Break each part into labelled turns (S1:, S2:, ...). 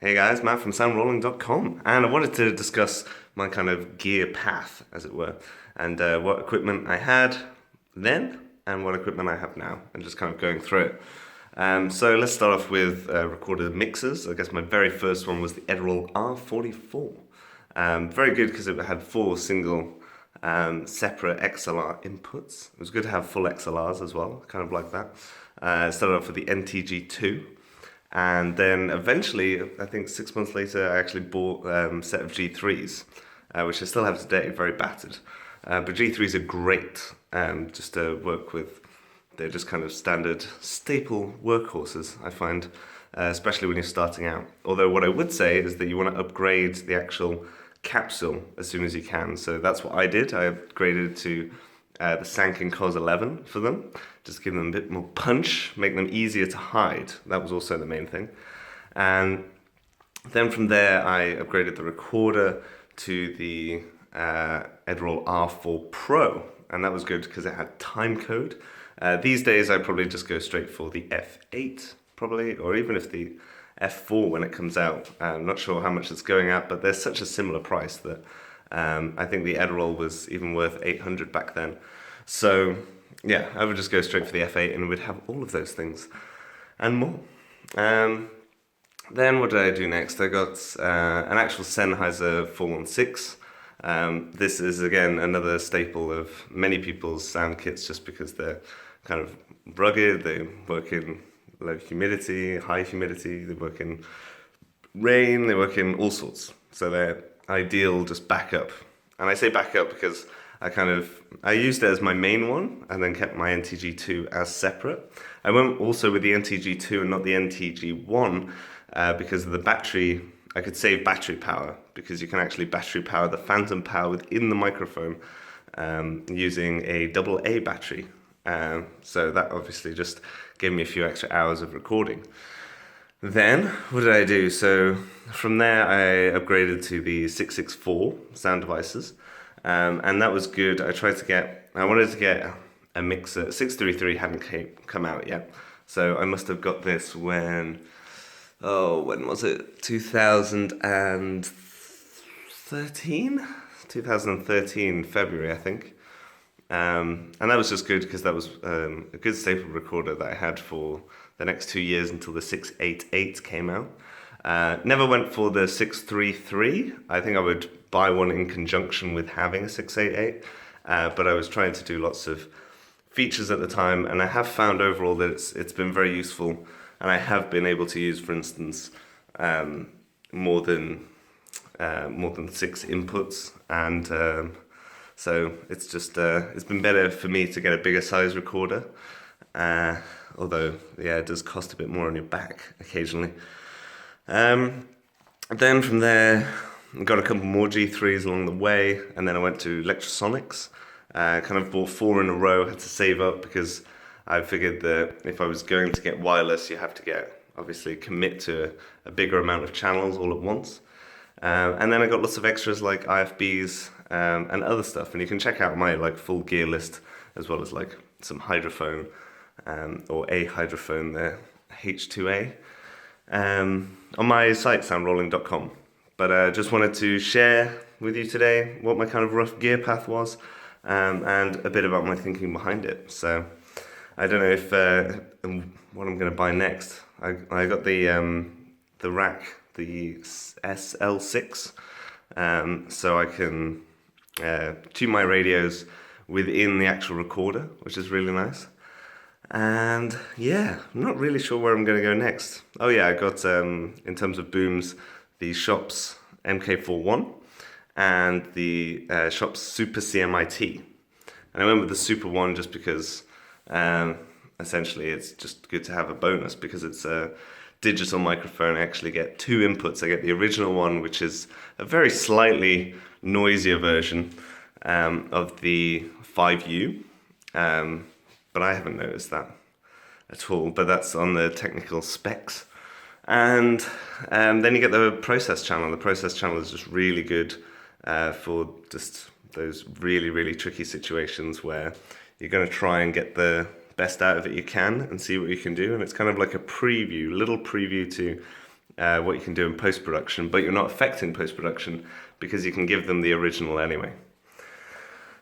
S1: Hey guys, Matt from Soundrolling.com, and I wanted to discuss my kind of gear path, as it were, and what equipment I had then and what equipment I have now, and just kind of going through it. So let's start off with recorded mixers. I guess my very first one was the Edirol R-44. Very good because it had 4 single separate XLR inputs. It was good to have full XLRs as well, kind of like that. Started off with the NTG2. And then eventually, I think 6 months later, I actually bought a set of G3s, which I still have today, very battered. But G3s are great just to work with. They're just kind of standard staple workhorses, I find, especially when you're starting out. Although what I would say is that you want to upgrade the actual capsule as soon as you can. So that's what I did. I upgraded to the Sanken Cos-11 for them, just give them a bit more punch, make them easier to hide. That was also the main thing. And then from there, I upgraded the recorder to the Edirol R4 Pro, and that was good because it had time code. These days, I'd probably just go straight for the F8, probably, or even if the F4 when it comes out. I'm not sure how much it's going at, but there's such a similar price that I think the Edirol was even worth 800 back then. So yeah, I would just go straight for the F8 and we'd have all of those things and more. Then what did I do next? I got an actual Sennheiser 416. This is again another staple of many people's sound kits just because they're kind of rugged, they work in low humidity, high humidity, they work in rain, they work in all sorts. So they're ideal just backup. And I say backup because I used it as my main one and then kept my NTG2 as separate. I went also with the NTG2 and not the NTG1 because of the battery. I could save battery power because you can actually battery power the phantom power within the microphone using a AA battery. So that obviously just gave me a few extra hours of recording. Then, what did I do? So from there, I upgraded to the 664 sound devices, and that was good. I wanted to get a mixer. 633 hadn't come out yet, so I must have got this when was it? 2013? 2013, February, I think. And that was just good because that was a good staple recorder that I had for the next 2 years until the 688 came out. Never went for the 633. I think I would buy one in conjunction with having a 688, but I was trying to do lots of features at the time, and I have found overall that it's been very useful, and I have been able to use, for instance, more than 6 inputs, and so it's just it's been better for me to get a bigger size recorder. Although, yeah, it does cost a bit more on your back occasionally. Then from there, I got a couple more G3s along the way, and then I went to Lectrosonics. Kind of bought 4 in a row, had to save up because I figured that if I was going to get wireless, you have to obviously commit to a bigger amount of channels all at once. And then I got lots of extras like IFBs and other stuff, and you can check out my full gear list as well as some hydrophone. Or a hydrophone there, H2A, on my site, soundrolling.com. But I just wanted to share with you today what my kind of rough gear path was, and a bit about my thinking behind it. So I don't know if what I'm going to buy next. I got the rack, the SL6, so I can tune my radios within the actual recorder, which is really nice. And yeah, I'm not really sure where I'm going to go next. Oh yeah, I got, in terms of booms, the Schoeps MK41 and the Schoeps SuperCMIT. And I went with the Super one just because essentially it's just good to have a bonus because it's a digital microphone. I actually get 2 inputs. I get the original one, which is a very slightly noisier version of the 5U. But I haven't noticed that at all, but that's on the technical specs. And then you get the process channel. The process channel is just really good for just those really, really tricky situations where you're going to try and get the best out of it you can and see what you can do. And it's kind of like a preview, little preview to what you can do in post-production, but you're not affecting post-production because you can give them the original anyway.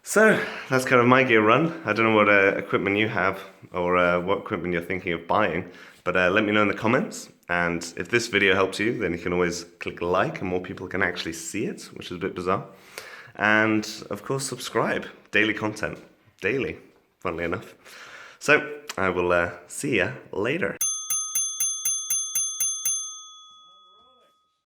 S1: So that's kind of my gear run. I don't know what equipment you have or what equipment you're thinking of buying, but let me know in the comments. And if this video helps you, then you can always click like and more people can actually see it, which is a bit bizarre. And of course, subscribe. Daily content. Daily, funnily enough. So I will see ya later.